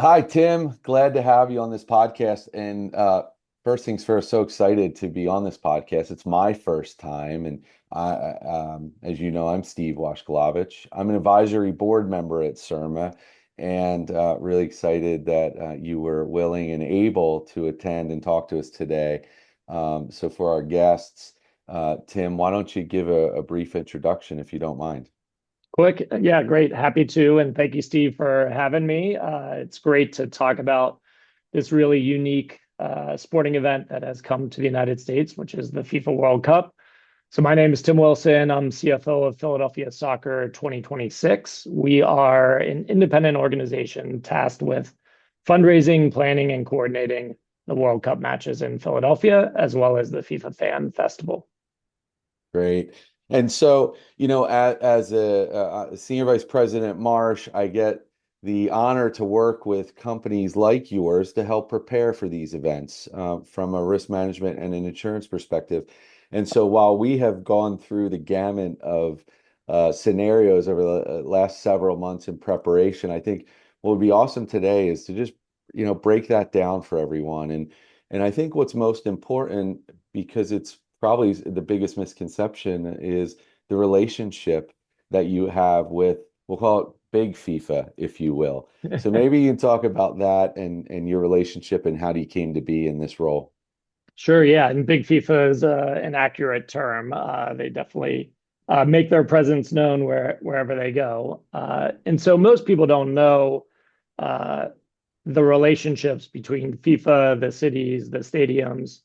Hi, Tim. Glad to have you on this podcast. And first things first, so excited to be on this podcast. It's my first time, and as you know, I'm Steve Washkalavitch. I'm an advisory board member at SERMA, and really excited that you were willing and able to attend and talk to us today. So for our guests, Tim, why don't you give a brief introduction if you don't mind? Quick, yeah, great. Happy to. And thank you, Steve, for having me. It's great to talk about this really unique sporting event that has come to the United States, which is the FIFA World Cup. So, my name is Tim Wilson. I'm CFO of Philadelphia Soccer 2026. We are an independent organization tasked with fundraising, planning, and coordinating the World Cup matches in Philadelphia, as well as the FIFA Fan Festival. Great. And so, as a senior vice president, Marsh, I get the honor to work with companies like yours to help prepare for these events from a risk management and an insurance perspective. And so, while we have gone through the gamut of scenarios over the last several months in preparation, I think what would be awesome today is to just, break that down for everyone. And I think what's most important, because it's probably the biggest misconception, is the relationship that you have with, we'll call it big FIFA, if you will. So maybe you can talk about that and your relationship and how you came to be in this role. Sure, yeah, and Big FIFA is an accurate term. They definitely make their presence known wherever they go. And so most people don't know uh, the relationships between FIFA, the cities, the stadiums.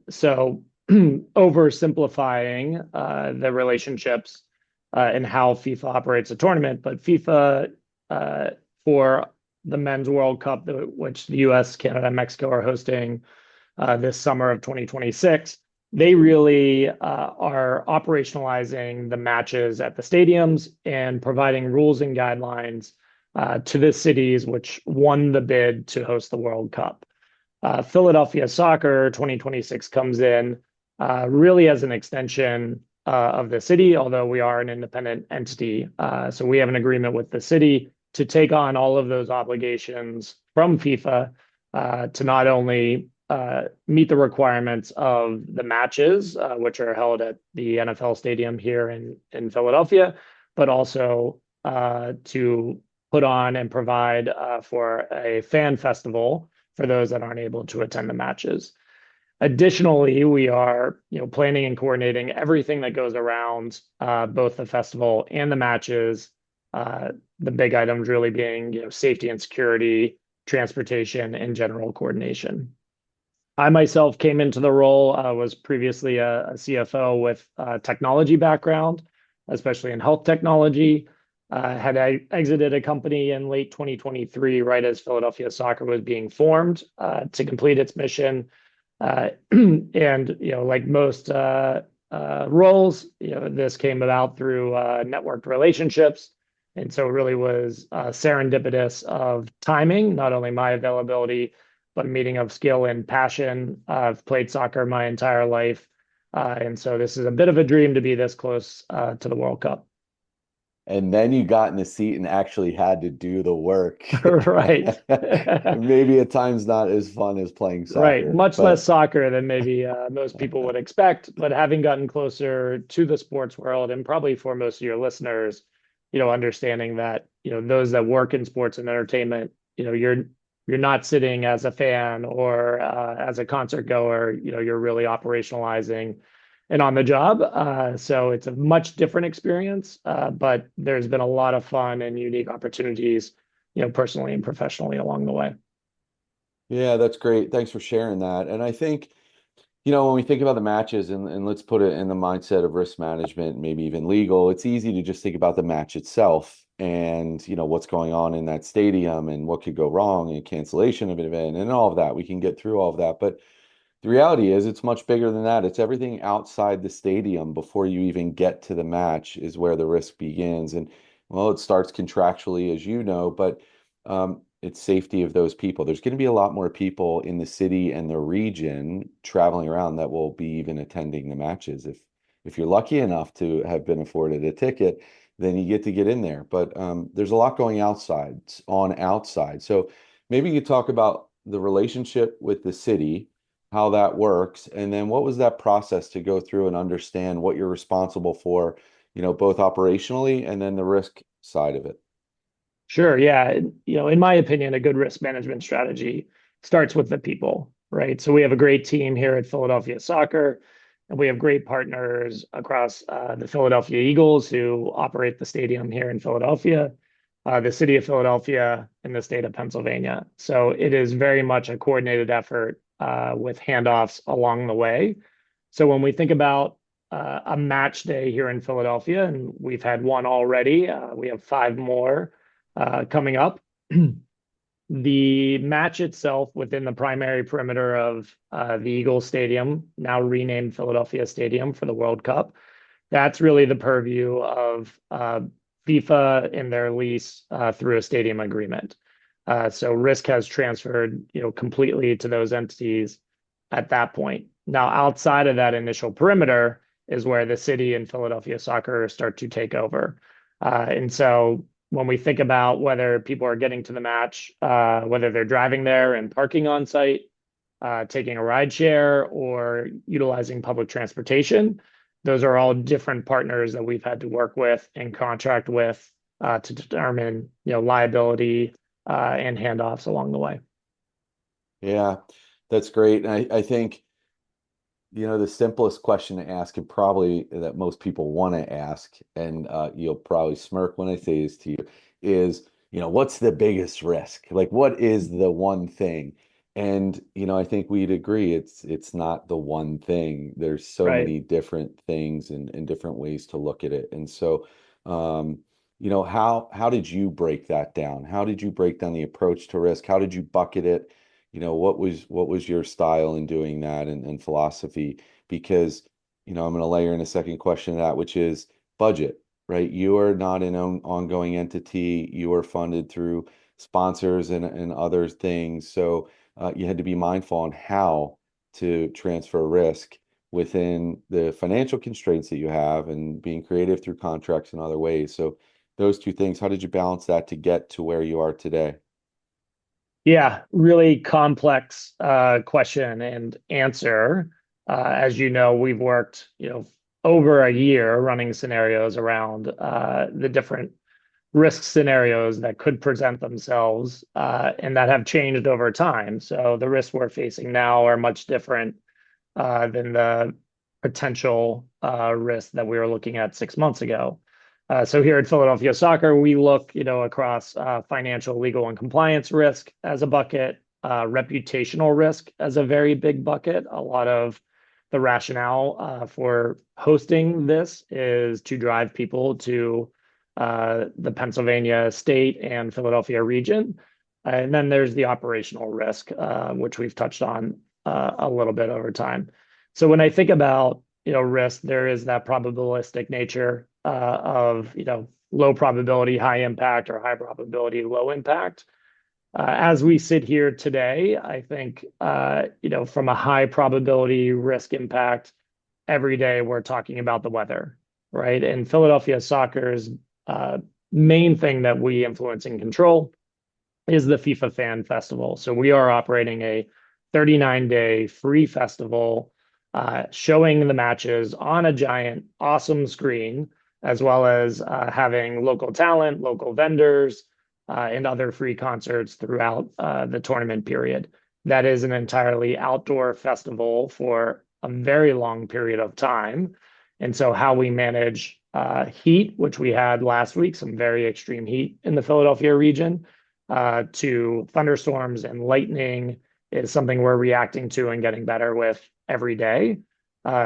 So oversimplifying the relationships and how FIFA operates a tournament, but FIFA for the Men's World Cup, which the US, Canada, and Mexico are hosting this summer of 2026. They really are operationalizing the matches at the stadiums and providing rules and guidelines to the cities which won the bid to host the World Cup. Philadelphia Soccer 2026 comes in really as an extension of the city, although we are an independent entity. So we have an agreement with the city to take on all of those obligations from FIFA to not only meet the requirements of the matches, which are held at the NFL Stadium here in Philadelphia, but also to put on and provide for a fan festival for those that aren't able to attend the matches. Additionally, we are planning and coordinating everything that goes around both the festival and the matches. The big items really being safety and security, transportation, and general coordination. I myself came into the role, was previously a CFO with a technology background, especially in health technology. Had I exited a company in late 2023, right as Philadelphia Soccer was being formed to complete its mission. And like most roles, this came about through networked relationships, and so it really was serendipitous of timing, not only my availability but a meeting of skill and passion. I've played soccer my entire life. And so this is a bit of a dream to be this close to the World Cup. And then you got in the seat and actually had to do the work. Right. Maybe at times not as fun as playing Right. soccer, Much less but soccer than maybe most people would expect. But having gotten closer to the sports world, and probably for most of your listeners, understanding that, those that work in sports and entertainment, you're not sitting as a fan or as a concert goer, you're really operationalizing and on the job. So it's a much different experience, but there's been a lot of fun and unique opportunities, personally and professionally along the way. yeah, that's great. Thanks for sharing that. And I think, when we think about the matches and let's put it in the mindset of risk management, maybe even legal, it's easy to just think about the match itself and, what's going on in that stadium and what could go wrong and cancellation of an event and all of that. We can get through all of that. But the reality is it's much bigger than that. It's everything outside the stadium before you even get to the match is where the risk begins. And well, it starts contractually, as you know, but it's safety of those people. There's going to be a lot more people in the city and the region traveling around that will be even attending the matches. If you're lucky enough to have been afforded a ticket, then you get in there. But there's a lot going outside. So maybe you talk about the relationship with the city, how that works, and then what was that process to go through and understand what you're responsible for, both operationally and then the risk side of it. Sure. Yeah. In my opinion, a good risk management strategy starts with the people, right? So we have a great team here at Philadelphia Soccer, and we have great partners across the Philadelphia Eagles who operate the stadium here in Philadelphia, the city of Philadelphia, and the state of Pennsylvania. So it is very much a coordinated effort with handoffs along the way. So when we think about a match day here in Philadelphia, and we've had one already, we have five more coming up. The match itself within the primary perimeter of the Eagles Stadium, now renamed Philadelphia Stadium for the World Cup, that's really the purview of FIFA in their lease through a stadium agreement. So risk has transferred, completely to those entities at that point. Now, outside of that initial perimeter is where the city and Philadelphia Soccer start to take over. And so when we think about whether people are getting to the match, whether they're driving there and parking on site, taking a ride share, or utilizing public transportation, those are all different partners that we've had to work with and contract with to determine, liability and handoffs along the way. Yeah, that's great. And I think, the simplest question to ask and probably that most people want to ask, and you'll probably smirk when I say this to you, is, what's the biggest risk? Like, what is the one thing? And, I think we'd agree it's not the one thing. There's so Right. many different things and different ways to look at it. And so, how did you break that down? How did you break down the approach to risk? How did you bucket it? What was your style in doing that and philosophy? Because, I'm going to layer in a second question to that, which is budget, right? You are not an ongoing entity. You are funded through sponsors and other things. So you had to be mindful on how to transfer risk within the financial constraints that you have and being creative through contracts and other ways. So those two things, how did you balance that to get to where you are today? Yeah, really complex question and answer. As you know, we've worked, over a year running scenarios around the different risk scenarios that could present themselves and that have changed over time. So the risks we're facing now are much different than the potential risk that we were looking at 6 months ago. So here at Philadelphia Soccer, we look, across financial, legal, and compliance risk as a bucket, reputational risk as a very big bucket. A lot of the rationale for hosting this is to drive people to the Pennsylvania state and Philadelphia region. And then there's the operational risk, which we've touched on a little bit over time. So when I think about, risk, there is that probabilistic nature of, low probability, high impact, or high probability, low impact. As we sit here today, I think, from a high probability risk impact, every day we're talking about the weather, right? And Philadelphia Soccer's main thing that we influence and control is the FIFA Fan Festival. So we are operating a 39-day free festival, showing the matches on a giant, awesome screen, as well as having local talent, local vendors, and other free concerts throughout the tournament period. That is an entirely outdoor festival for a very long period of time. And so how we manage heat, which we had last week, some very extreme heat in the Philadelphia region, to thunderstorms and lightning is something we're reacting to and getting better with every day.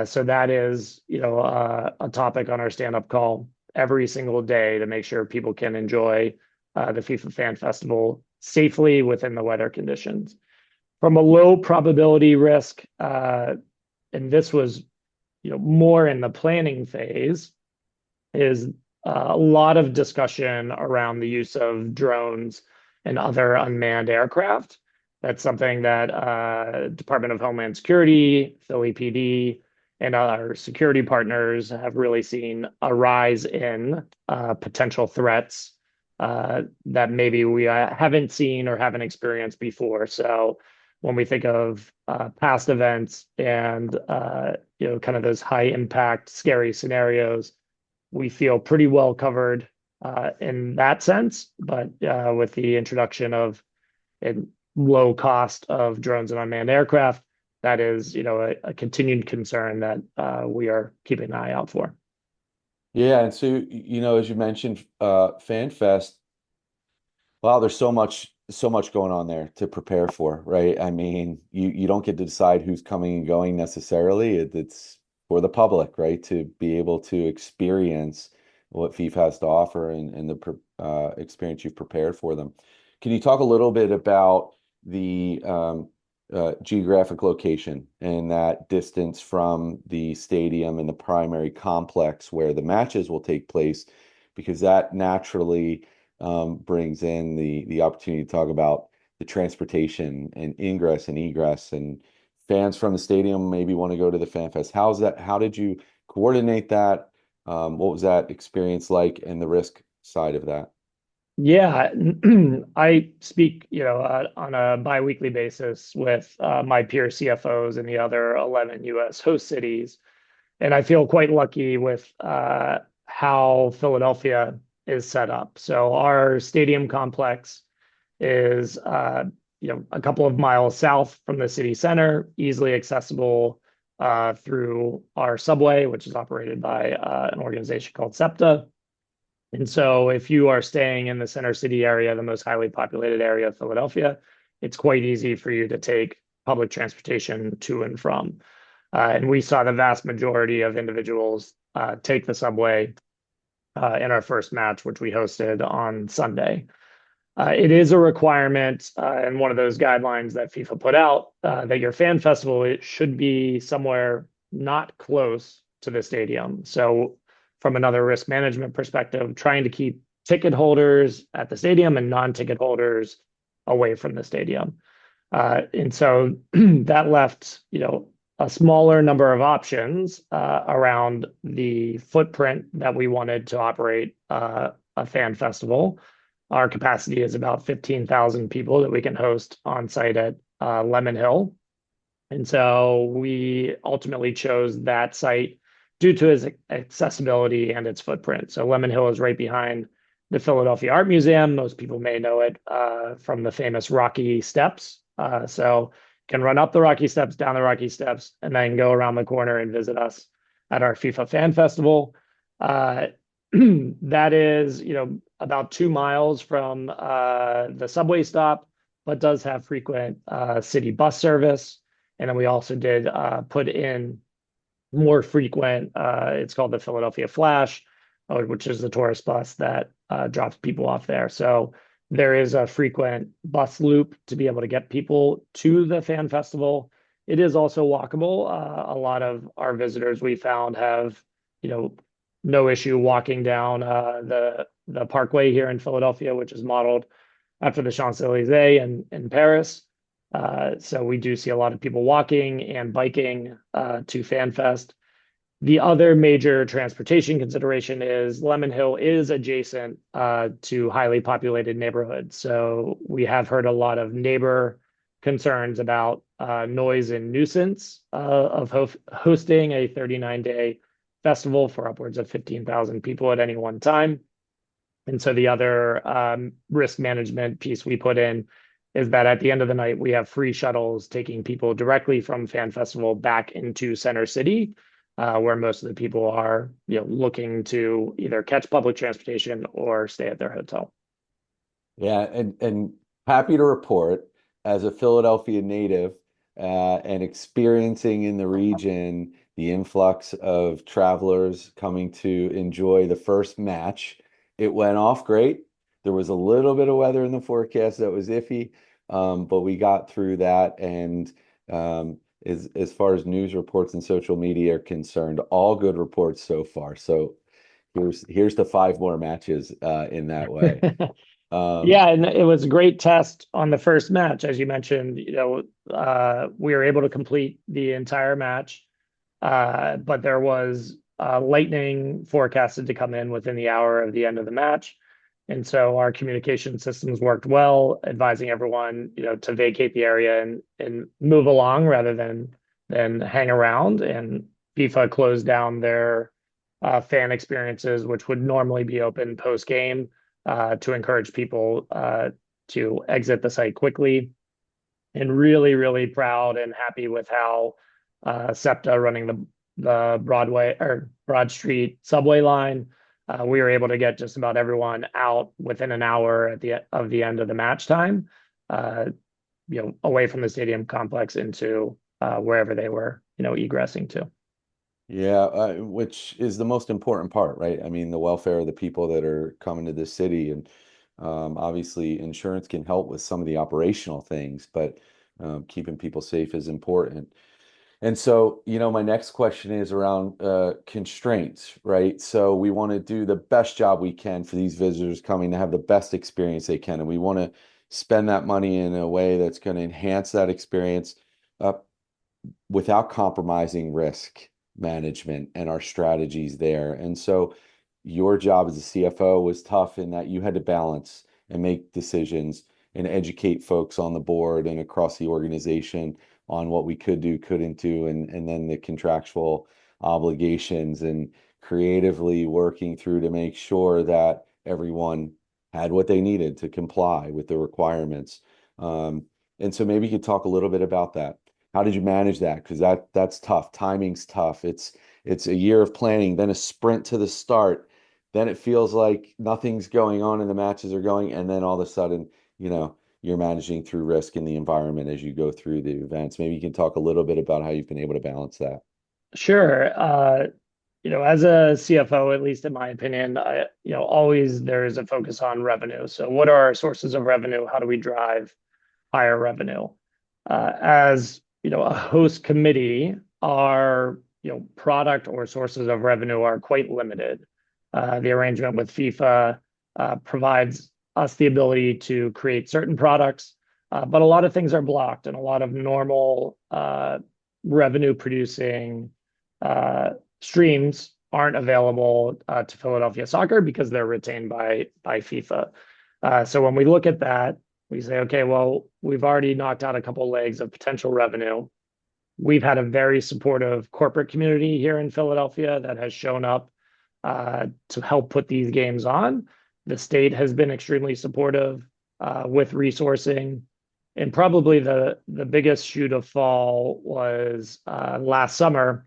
So that is, a topic on our stand-up call every single day to make sure people can enjoy the FIFA Fan Festival safely within the weather conditions. From a low probability risk, and this was, more in the planning phase, is a lot of discussion around the use of drones and other unmanned aircraft. That's something that Department of Homeland Security, Philly PD, and our security partners have really seen a rise in potential threats that maybe we haven't seen or haven't experienced before. So when we think of past events and kind of those high impact, scary scenarios, we feel pretty well covered in that sense. But with the introduction of a low cost of drones and unmanned aircraft, that is, a continued concern that we are keeping an eye out for. Yeah, and so as you mentioned, FanFest. Wow, there's so much going on there to prepare for, right? I mean, you don't get to decide who's coming and going necessarily. It's for the public, right? To be able to experience what FIFA has to offer and the experience you've prepared for them. Can you talk a little bit about the geographic location and that distance from the stadium and the primary complex where the matches will take place? Because that naturally brings in the opportunity to talk about the transportation and ingress and egress, and fans from the stadium maybe want to go to the fan fest. How's that? How did you coordinate that? What was that experience like, and the risk side of that? Yeah, I speak, on a biweekly basis with my peer CFOs in the other 11 U.S. host cities, and I feel quite lucky with how Philadelphia is set up. So our stadium complex is, a couple of miles south from the city center, easily accessible through our subway, which is operated by an organization called SEPTA. And so if you are staying in the center city area, the most highly populated area of Philadelphia, it's quite easy for you to take public transportation to and from. And we saw the vast majority of individuals take the subway in our first match, which we hosted on Sunday. It is a requirement and one of those guidelines that FIFA put out that your fan festival, it should be somewhere not close to the stadium. So from another risk management perspective, trying to keep ticket holders at the stadium and non-ticket holders away from the stadium. And so that left, a smaller number of options around the footprint that we wanted to operate a fan festival. Our capacity is about 15,000 people that we can host on site at Lemon Hill. And so we ultimately chose that site due to its accessibility and its footprint. So Lemon Hill is right behind the Philadelphia Art Museum. Most people may know it from the famous Rocky Steps. So you can run up the Rocky Steps, down the Rocky Steps, and then go around the corner and visit us at our FIFA Fan Festival. That is, about 2 miles from the subway stop, but does have frequent city bus service. And then we also did put in more frequent, it's called the Philadelphia Flash, which is the tourist bus that drops people off there. So there is a frequent bus loop to be able to get people to the fan festival. It is also walkable. A lot of our visitors we found have, no issue walking down the Parkway here in Philadelphia, which is modeled after the Champs-Élysées in Paris. So we do see a lot of people walking and biking to FanFest. The other major transportation consideration is Lemon Hill is adjacent to highly populated neighborhoods. So we have heard a lot of neighbor concerns about noise and nuisance of hosting a 39-day festival for upwards of 15,000 people at any one time. And so the other risk management piece we put in is that at the end of the night, we have free shuttles taking people directly from Fan Festival back into Center City, where most of the people are, looking to either catch public transportation or stay at their hotel. Yeah, and happy to report, as a Philadelphia native and experiencing in the region the influx of travelers coming to enjoy the first match, it went off great. There was a little bit of weather in the forecast that was iffy, but we got through that. And as far as news reports and social media are concerned, all good reports so far. So here's to 5 more matches in that way. Yeah, and it was a great test on the first match. As you mentioned, we were able to complete the entire match. but there was lightning forecasted to come in within the hour of the end of the match. And so our communication systems worked well, advising everyone, to vacate the area and move along rather than hang around. And FIFA closed down their fan experiences, which would normally be open post game, to encourage people to exit the site quickly. And really, really proud and happy with how SEPTA running the Broadway or Broad Street subway line, we were able to get just about everyone out within an hour at the end of the match time, uh, away from the stadium complex into wherever they were, egressing to. Yeah, which is the most important part, right? I mean, the welfare of the people that are coming to this city, and obviously insurance can help with some of the operational things, but keeping people safe is important. And so, my next question is around constraints, right? So we want to do the best job we can for these visitors coming to have the best experience they can, and we want to spend that money in a way that's going to enhance that experience. Uh, without compromising risk management and our strategies there. And so your job as a CFO was tough in that you had to balance and make decisions and educate folks on the board and across the organization on what we could do, couldn't do, and then the contractual obligations and creatively working through to make sure that everyone had what they needed to comply with the requirements. And so maybe you could talk a little bit about that. How did you manage that? Because that's tough. Timing's tough. It's a year of planning, then a sprint to the start. Then it feels like nothing's going on and the matches are going, and then all of a sudden, you're managing through risk in the environment as you go through the events. Maybe you can talk a little bit about how you've been able to balance that. Sure. As a CFO, at least in my opinion, always there is a focus on revenue. So what are our sources of revenue? How do we drive higher revenue? As a host committee, our product or sources of revenue are quite limited. The arrangement with FIFA provides us the ability to create certain products, but a lot of things are blocked, and a lot of normal revenue producing streams aren't available to Philadelphia Soccer because they're retained by FIFA. So when we look at that, we say, okay, well, we've already knocked out a couple legs of potential revenue. We've had a very supportive corporate community here in Philadelphia that has shown up to help put these games on. The state has been extremely supportive with resourcing. And probably the biggest shoe to fall was last summer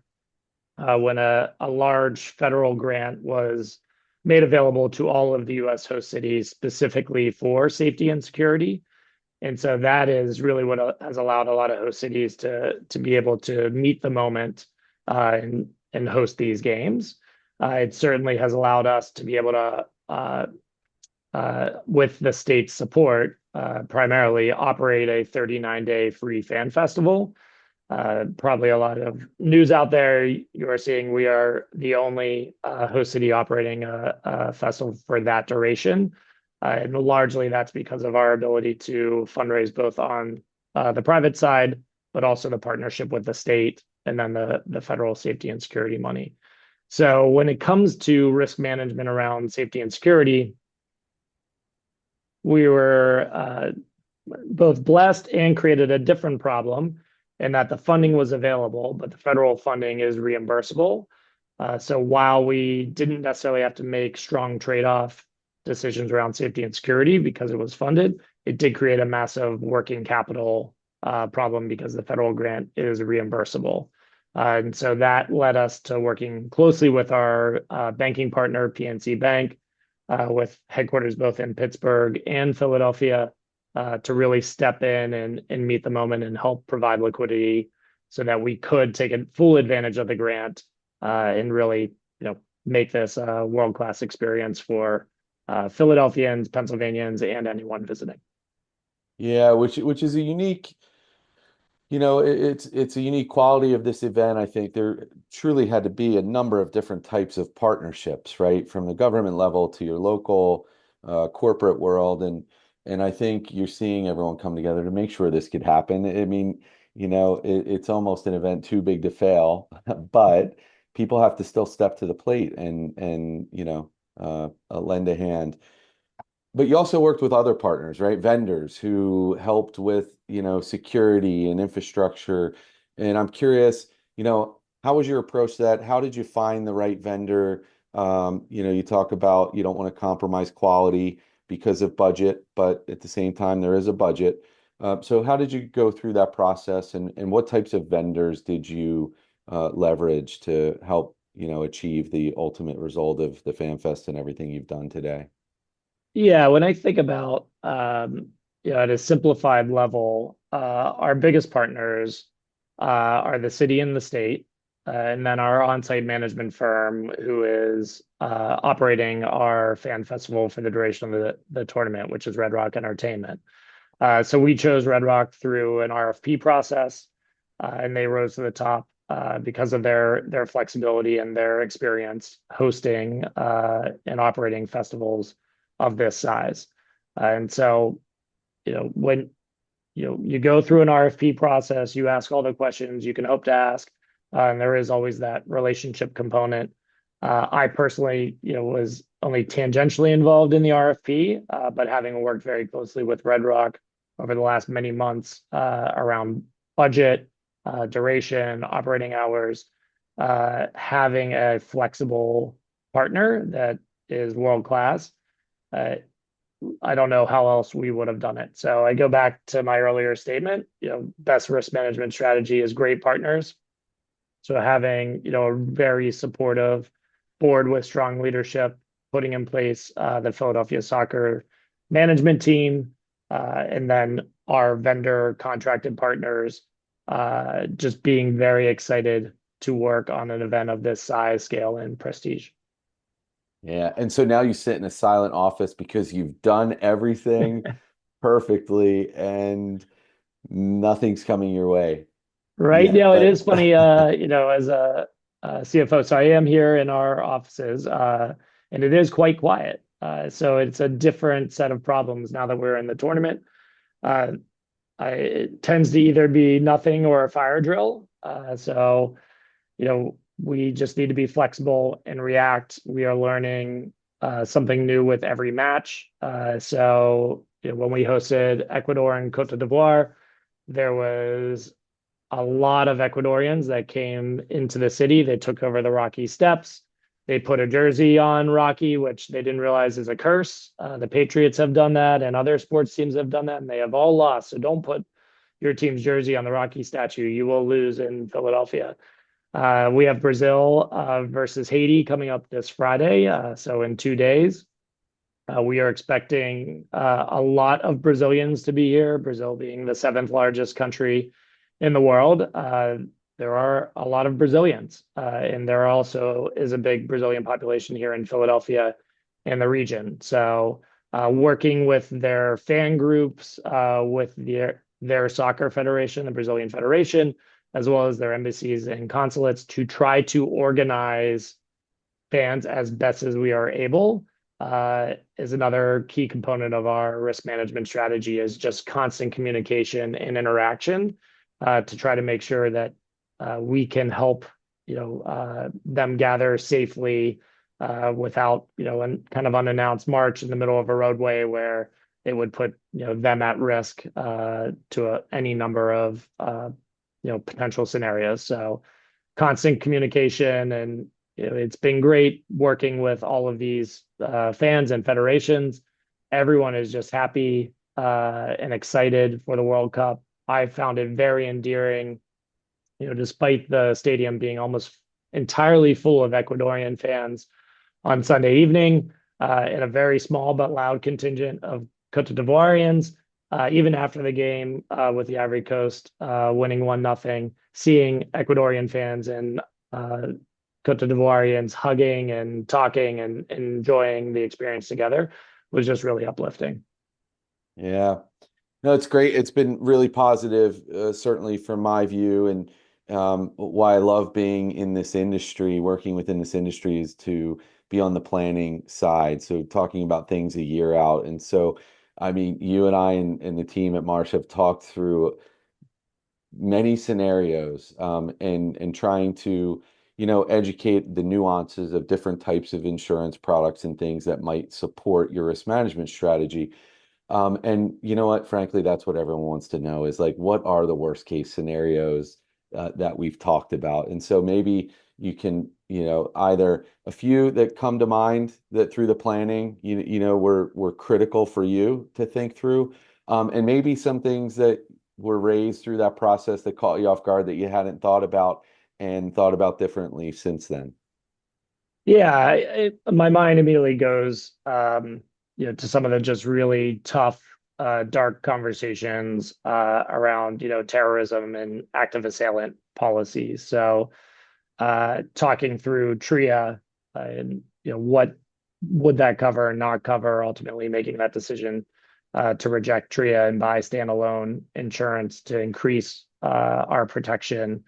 when a large federal grant was made available to all of the US host cities specifically for safety and security. And so that is really what has allowed a lot of host cities to be able to meet the moment and host these games. It certainly has allowed us to be able to, with the state's support, primarily operate a 39-day free fan festival. Probably a lot of news out there. You are seeing we are the only host city operating a festival for that duration. And largely that's because of our ability to fundraise both on the private side, but also the partnership with the state and then the federal safety and security money. So when it comes to risk management around safety and security, we were both blessed and created a different problem in that the funding was available, but the federal funding is reimbursable. So while we didn't necessarily have to make strong trade-off decisions around safety and security because it was funded, it did create a massive working capital problem because the federal grant is reimbursable. And so that led us to working closely with our banking partner, PNC Bank, with headquarters both in Pittsburgh and Philadelphia, to really step in and meet the moment and help provide liquidity so that we could take full advantage of the grant and really, make this a world-class experience for Philadelphians, Pennsylvanians, and anyone visiting. Yeah, which is a unique, it's a unique quality of this event. I think there truly had to be a number of different types of partnerships, right? From the government level to your local corporate world. And I think you're seeing everyone come together to make sure this could happen. I mean, it's almost an event too big to fail, but people have to still step to the plate and lend a hand. But you also worked with other partners, right? Vendors who helped with, security and infrastructure. And I'm curious, how was your approach to that? How did you find the right vendor? You talk about you don't want to compromise quality because of budget, but at the same time, there is a budget. So how did you go through that process and what types of vendors did you leverage to help, achieve the ultimate result of the Fan Fest and everything you've done today? Yeah, when I think about at a simplified level, our biggest partners are the city and the state, and then our on-site management firm who is operating our fan festival for the duration of the tournament, which is Red Rock Entertainment. So we chose Red Rock through an RFP process, and they rose to the top because of their flexibility and their experience hosting and operating festivals of this size. And so, when you go through an RFP process, you ask all the questions you can hope to ask, and there is always that relationship component. I personally, was only tangentially involved in the RFP, but having worked very closely with Red Rock over the last many months around budget, duration, operating hours, having a flexible partner that is world class. Uh, I don't know how else we would have done it. So I go back to my earlier statement, best risk management strategy is great partners. So having, a very supportive board with strong leadership, putting in place the Philadelphia Soccer management team, and then our vendor contracted partners, just being very excited to work on an event of this size, scale, and prestige. Yeah. And so now you sit in a silent office because you've done everything perfectly and nothing's coming your way Right. yet. Yeah, it But is funny, as a CFO. So I am here in our offices, and it is quite quiet. So it's a different set of problems now that we're in the tournament. Uh, it tends to either be nothing or a fire drill. So, we just need to be flexible and react. We are learning something new with every match. So, when we hosted Ecuador and Cote d'Ivoire, there was a lot of Ecuadorians that came into the city. They took over the Rocky Steps. They put a jersey on Rocky, which they didn't realize is a curse. The Patriots have done that, and other sports teams have done that, and they have all lost. So don't put your team's jersey on the Rocky statue. You will lose in Philadelphia. We have Brazil versus Haiti coming up this Friday. So in 2 days, we are expecting a lot of Brazilians to be here, Brazil being the seventh largest country in the world. There are a lot of Brazilians, and there also is a big Brazilian population here in Philadelphia and the region. So, working with their fan groups, with their soccer federation, the Brazilian Federation, as well as their embassies and consulates to try to organize fans as best as we are able, is another key component of our risk management strategy is just constant communication and interaction to try to make sure that we can help them gather safely without a kind of unannounced march in the middle of a roadway where it would put them at risk to any number of potential scenarios. So constant communication, and it's been great working with all of these fans and federations. Everyone is just happy and excited for the World Cup. I found it very endearing, despite the stadium being almost entirely full of Ecuadorian fans on Sunday evening, and a very small but loud contingent of Cote d'Ivoirians. Even after the game with the Ivory Coast winning 1-0, seeing Ecuadorian fans and Cote d'Ivoirians hugging and talking and enjoying the experience together was just really uplifting. yeah, no, it's great. It's been really positive, certainly from my view. And why I love being in this industry, working within this industry, is to be on the planning side. So talking about things a year out. And so, I mean, you and I and the team at Marsh have talked through many scenarios, and trying to, educate the nuances of different types of insurance products and things that might support your risk management strategy. And you know what? Frankly, that's what everyone wants to know is like, what are the worst case scenarios that we've talked about? And so maybe you can, either a few that come to mind that through the planning, were critical for you to think through, and maybe some things that were raised through that process that caught you off guard that you hadn't thought about and thought about differently since then. Yeah, my mind immediately goes, to some of the just really tough, dark conversations around, terrorism and active assailant policies. So, talking through TRIA and what would that cover and not cover, ultimately making that decision to reject TRIA and buy standalone insurance to increase our protection,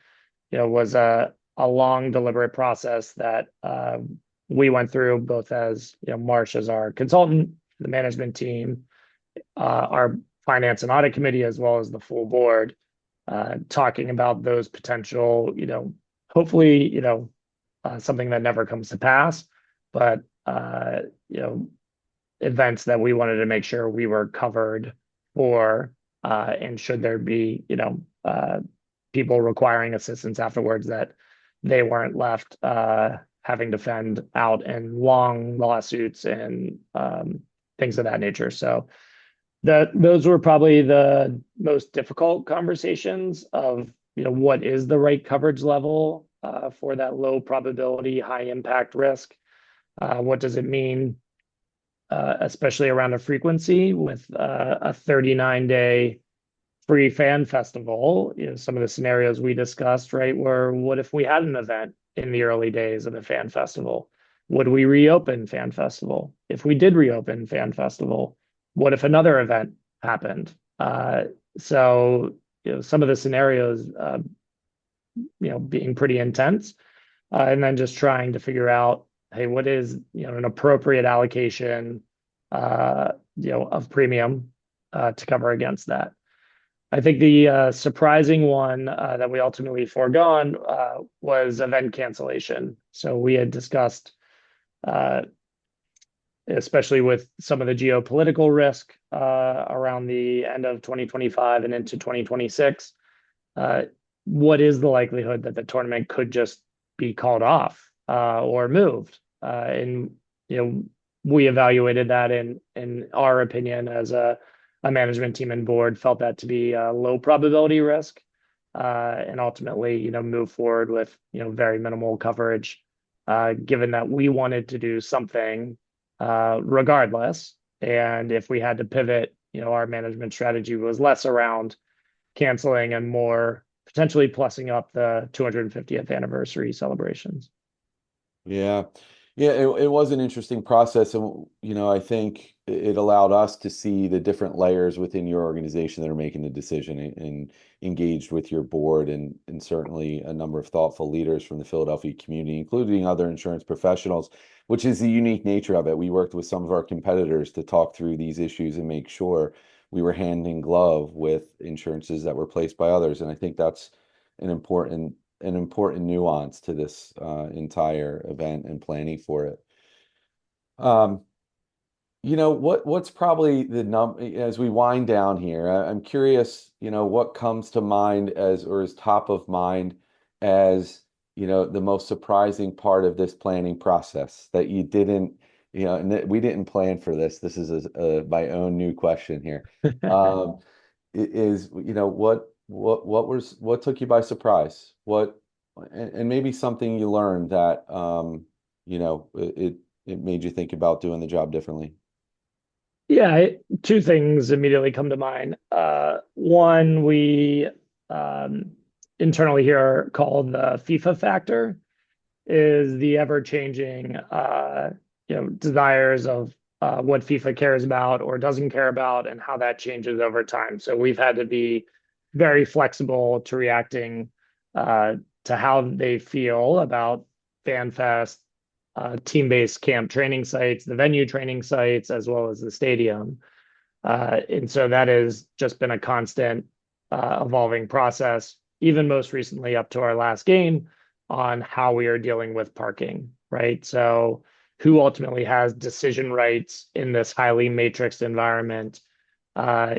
was a long, deliberate process that we went through both as, Marsh as our consultant, the management team, our finance and audit committee, as well as the full board, talking about those potential, hopefully, something that never comes to pass, but, events that we wanted to make sure we were covered for, and should there be, people requiring assistance afterwards, that they weren't left having to fend out in long lawsuits and things of that nature. So those were probably the most difficult conversations of, what is the right coverage level for that low probability, high impact risk? What does it mean, especially around a frequency with a 39-day free fan festival? Some of the scenarios we discussed, right, were what if we had an event in the early days of the fan festival? Would we reopen fan festival? If we did reopen fan festival, what if another event happened? So, some of the scenarios, being pretty intense, and then just trying to figure out, hey, what is, an appropriate allocation, of premium to cover against that. I think the surprising one that we ultimately foregone was event cancellation. So we had discussed, especially with some of the geopolitical risk around the end of 2025 and into 2026, what is the likelihood that the tournament could just be called off or moved? And we evaluated that in our opinion as a management team and board felt that to be a low probability risk, and ultimately, move forward with, very minimal coverage, given that we wanted to do something regardless. And if we had to pivot, our management strategy was less around canceling and more potentially plussing up the 250th anniversary celebrations. Yeah. Yeah, it was an interesting process. And, I think it allowed us to see the different layers within your organization that are making the decision, and engaged with your board, and certainly a number of thoughtful leaders from the Philadelphia community, including other insurance professionals, which is the unique nature of it. We worked with some of our competitors to talk through these issues and make sure we were hand in glove with insurances that were placed by others. And I think that's an important nuance to this entire event and planning for it. Um, what's probably the as we wind down here, I'm curious, what comes to mind as, or is top of mind as, the most surprising part of this planning process that you didn't, and that we didn't plan for this. This is my own new question here. Is, what took you by surprise? And maybe something you learned that, it made you think about doing the job differently. Yeah, two things immediately come to mind. One, we internally here called the FIFA factor, is the ever-changing, desires of what FIFA cares about or doesn't care about, and how that changes over time. So we've had to be very flexible to reacting to how they feel about FanFest, team-based camp training sites, the venue training sites, as well as the stadium. And so that has just been a constant evolving process, even most recently up to our last game on how we are dealing with parking, right? So who ultimately has decision rights in this highly matrixed environment uh,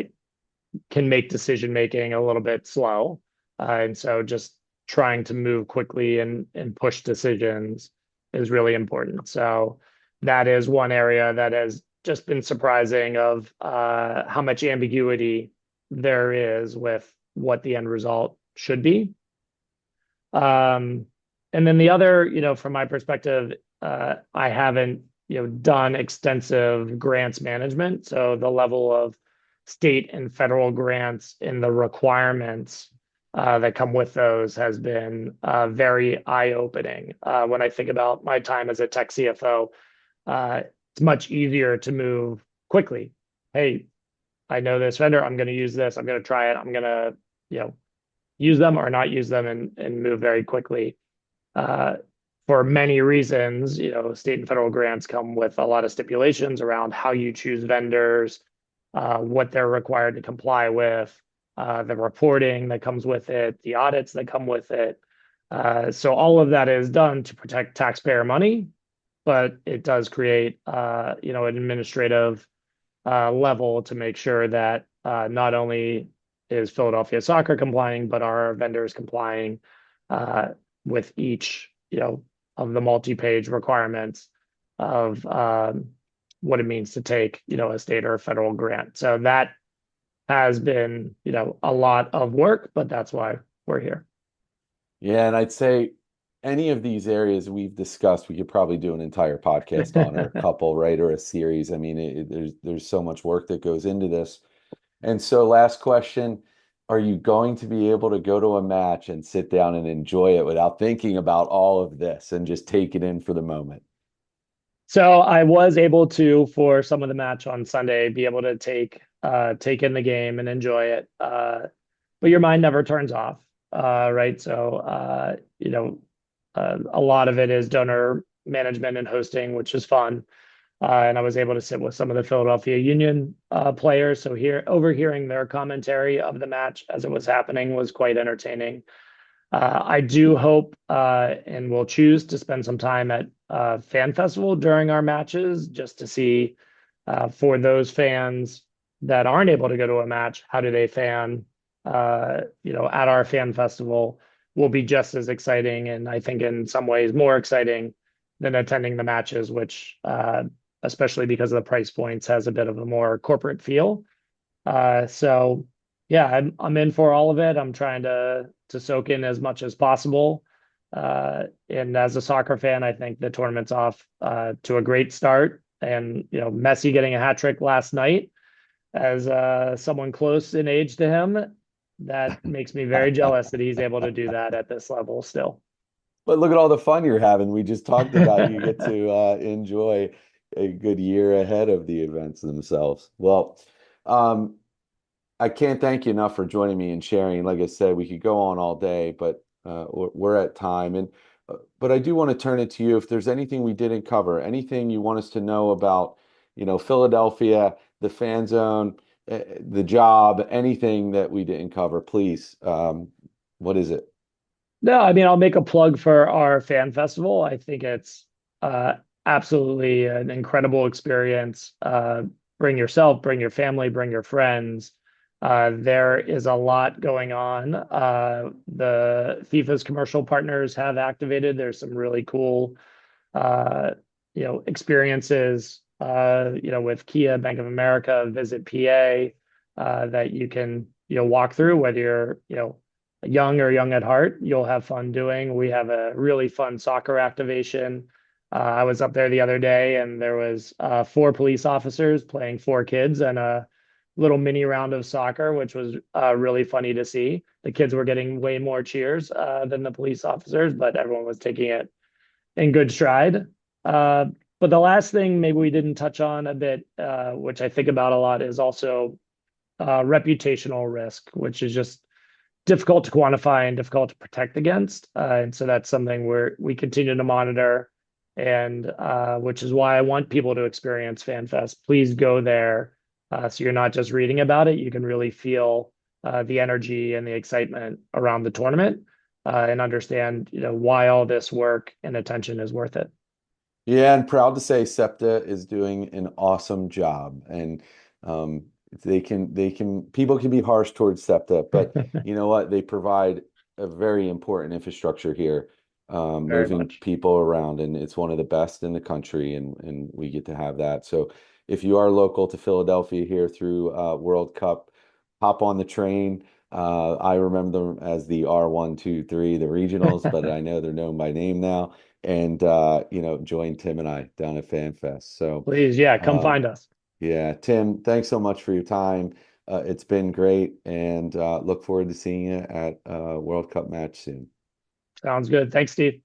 can make decision making a little bit slow. And so just trying to move quickly and push decisions is really important. So that is one area that has just been surprising of how much ambiguity there is with what the end result should be. Um, and then the other, from my perspective, I haven't, done extensive grants management. So the level of state and federal grants and the requirements that come with those has been very eye-opening. When I think about my time as a tech CFO, it's much easier to move quickly. Hey, I know this vendor. I'm going to use this. I'm going to try it. I'm going to, use them or not use them and move very quickly. Uh, for many reasons, state and federal grants come with a lot of stipulations around how you choose vendors, what they're required to comply with, the reporting that comes with it, the audits that come with it. So all of that is done to protect taxpayer money, but it does create, an administrative level to make sure that not only is Philadelphia Soccer complying, but our vendors complying uh, with each, of the multi-page requirements of what it means to take, a state or a federal grant. So that has been, a lot of work, but that's why we're here. Yeah, and I'd say any of these areas we've discussed, we could probably do an entire podcast on, or a couple, right, or a series. I mean, there's so much work that goes into this. And so, last question, are you going to be able to go to a match and sit down and enjoy it without thinking about all of this and just take it in for the moment? So I was able to, for some of the match on Sunday, be able to take in the game and enjoy it. But your mind never turns off, right? So a lot of it is donor management and hosting, which is fun. And I was able to sit with some of the Philadelphia Union players. So here, overhearing their commentary of the match as it was happening was quite entertaining. I do hope and will choose to spend some time at Fan Festival during our matches just to see for those fans that aren't able to go to a match, how do they fan, at our Fan Festival will be just as exciting. And I think in some ways more exciting than attending the matches, which especially because of the price points has a bit of a more corporate feel. So yeah, I'm in for all of it. I'm trying to soak in as much as possible. And as a soccer fan, I think the tournament's off to a great start. And Messi getting a hat trick last night as someone close in age to him, that makes me very jealous that he's able to do that at this level still. But look at all the fun you're having. We just talked about you get to enjoy a good year ahead of the events themselves. Well, um, I can't thank you enough for joining me and sharing. Like I said, we could go on all day, but we're at time. And but I do want to turn it to you. If there's anything we didn't cover, anything you want us to know about, Philadelphia, the fan zone, the job, anything that we didn't cover, please. What is it? No, I mean, I'll make a plug for our fan festival. I think it's uh, absolutely an incredible experience. Bring yourself, bring your family, bring your friends. There is a lot going on. The FIFA's commercial partners have activated. There's some really cool, uh, experiences, with Kia, Bank of America, Visit PA, that you can, walk through, whether you're, young or young at heart, you'll have fun doing. We have a really fun soccer activation. I was up there the other day and there was four police officers playing four kids and a little mini round of soccer, which was really funny to see. The kids were getting way more cheers than the police officers, but everyone was taking it in good stride. Uh, but the last thing maybe we didn't touch on a bit, which I think about a lot, is also reputational risk, which is just difficult to quantify and difficult to protect against. And so that's something we continue to monitor, and which is why I want people to experience FanFest. Please go there, so you're not just reading about it. You can really feel the energy and the excitement around the tournament, and understand, why all this work and attention is worth it. Yeah, and proud to say SEPTA is doing an awesome job. And um, people can be harsh towards SEPTA, but you know what? They provide a very important infrastructure here, Very moving much. people around, and it's one of the best in the country, and we get to have that. So if you are local to Philadelphia here through World Cup, hop on the train. I remember them as the R123, the regionals, but I know they're known by name now. And join Tim and I down at FanFest. So Please, yeah, come um, find us. yeah, Tim, thanks so much for your time. It's been great, and look forward to seeing you at World Cup match soon. Sounds good. Thanks, Steve.